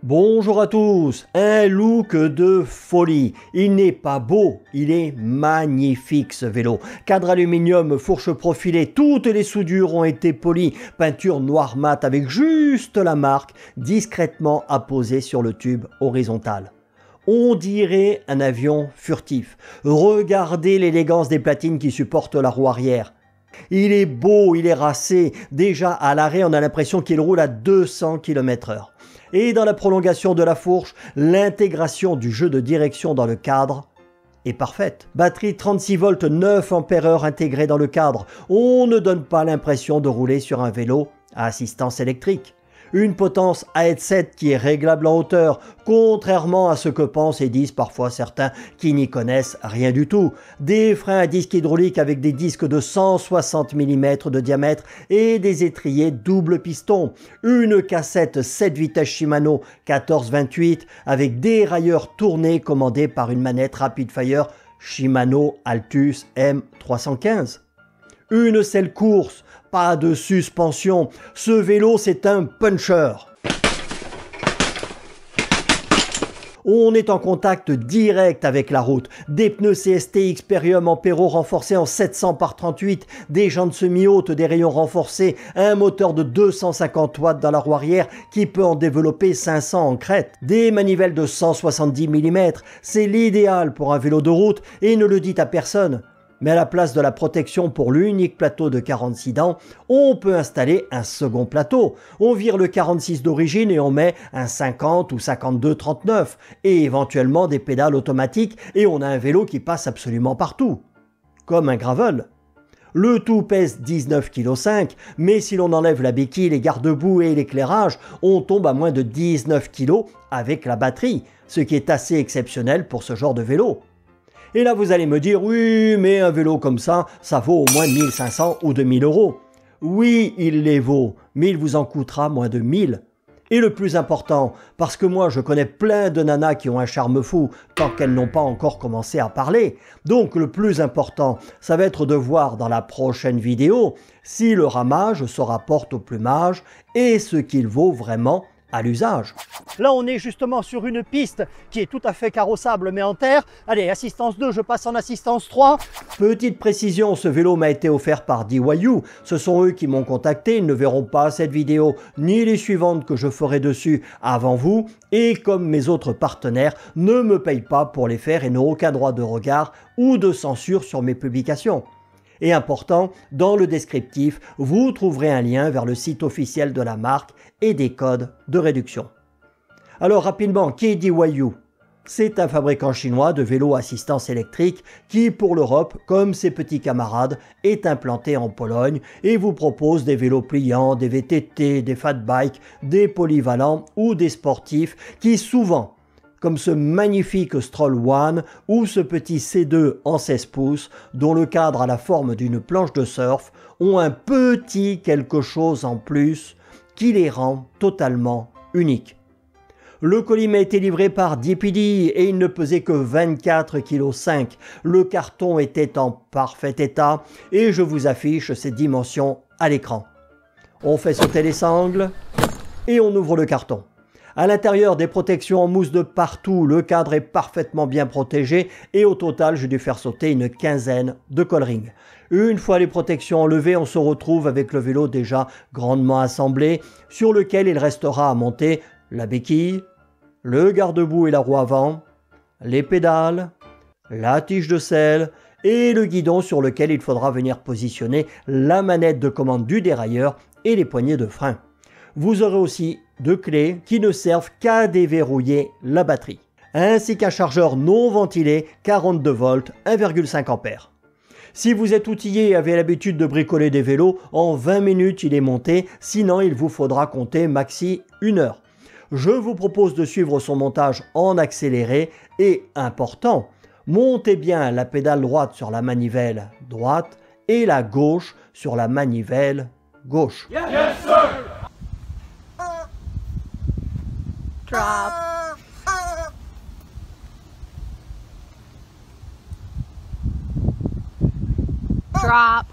Bonjour à tous, un look de folie. Il n'est pas beau, il est magnifique ce vélo. Cadre aluminium, fourche profilée, toutes les soudures ont été polies. Peinture noir mat avec juste la marque discrètement apposée sur le tube horizontal. On dirait un avion furtif. Regardez l'élégance des platines qui supportent la roue arrière. Il est beau, il est racé. Déjà à l'arrêt, on a l'impression qu'il roule à 200 km/h. Et dans la prolongation de la fourche, l'intégration du jeu de direction dans le cadre est parfaite. Batterie 36 volts 9 ampères intégrée dans le cadre. On ne donne pas l'impression de rouler sur un vélo à assistance électrique. Une potence AET7 qui est réglable en hauteur, contrairement à ce que pensent et disent parfois certains qui n'y connaissent rien du tout. Des freins à disque hydraulique avec des disques de 160 mm de diamètre et des étriers double piston. Une cassette 7 vitesses Shimano 14-28 avec des railleurs tournés commandés par une manette Rapid Fire Shimano Altus M315. Une selle course, pas de suspension. Ce vélo, c'est un puncher. On est en contact direct avec la route. Des pneus CST Xperium Ampero renforcés en 700 par 38, des jantes semi-hautes, des rayons renforcés, un moteur de 250 watts dans la roue arrière qui peut en développer 500 en crête, des manivelles de 170 mm. C'est l'idéal pour un vélo de route et ne le dites à personne. Mais à la place de la protection pour l'unique plateau de 46 dents, on peut installer un second plateau. On vire le 46 d'origine et on met un 50 ou 52-39 et éventuellement des pédales automatiques et on a un vélo qui passe absolument partout, comme un gravel. Le tout pèse 19,5 kg, mais si l'on enlève la béquille, les garde-boue et l'éclairage, on tombe à moins de 19 kg avec la batterie, ce qui est assez exceptionnel pour ce genre de vélo. Et là, vous allez me dire, oui, mais un vélo comme ça, ça vaut au moins 1500 ou 2000 euros. Oui, il les vaut, mais il vous en coûtera moins de 1000. Et le plus important, parce que moi, je connais plein de nanas qui ont un charme fou tant qu'elles n'ont pas encore commencé à parler. Donc, le plus important, ça va être de voir dans la prochaine vidéo si le ramage se rapporte au plumage et ce qu'il vaut vraiment à l'usage. Là, on est justement sur une piste qui est tout à fait carrossable mais en terre. Allez, assistance 2, je passe en assistance 3. Petite précision, ce vélo m'a été offert par DIY. Ce sont eux qui m'ont contacté. Ils ne verront pas cette vidéo ni les suivantes que je ferai dessus avant vous. Et comme mes autres partenaires ne me payent pas pour les faire et n'ont aucun droit de regard ou de censure sur mes publications. Et important, dans le descriptif, vous trouverez un lien vers le site officiel de la marque et des codes de réduction. Alors rapidement, qui est DIY? C'est un fabricant chinois de vélos à assistance électrique qui, pour l'Europe, comme ses petits camarades, est implanté en Pologne et vous propose des vélos pliants, des VTT, des fat bikes, des polyvalents ou des sportifs qui souvent, comme ce magnifique Stroll One ou ce petit C2 en 16 pouces dont le cadre a la forme d'une planche de surf, ont un petit quelque chose en plus qui les rend totalement uniques. Le colis m'a été livré par DPD et il ne pesait que 24,5 kg. Le carton était en parfait état et je vous affiche ses dimensions à l'écran. On fait sauter les sangles et on ouvre le carton. À l'intérieur, des protections en mousse de partout, le cadre est parfaitement bien protégé et au total, j'ai dû faire sauter une quinzaine de collerings. Une fois les protections enlevées, on se retrouve avec le vélo déjà grandement assemblé, sur lequel il restera à monter la béquille, le garde-boue et la roue avant, les pédales, la tige de selle et le guidon sur lequel il faudra venir positionner la manette de commande du dérailleur et les poignées de frein. Vous aurez aussi deux clés qui ne servent qu'à déverrouiller la batterie, ainsi qu'un chargeur non ventilé 42 volts 1,5 ampères. Si vous êtes outillé et avez l'habitude de bricoler des vélos, en 20 minutes il est monté, sinon il vous faudra compter maxi 1 heure. Je vous propose de suivre son montage en accéléré et, important, montez bien la pédale droite sur la manivelle droite et la gauche sur la manivelle gauche. Yes, sir. Drop. Drop.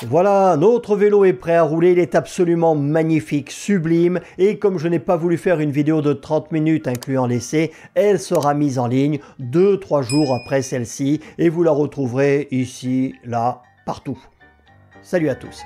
Voilà, notre vélo est prêt à rouler, il est absolument magnifique, sublime, et comme je n'ai pas voulu faire une vidéo de 30 minutes incluant l'essai, elle sera mise en ligne 2-3 jours après celle-ci, et vous la retrouverez ici, là, partout. Salut à tous.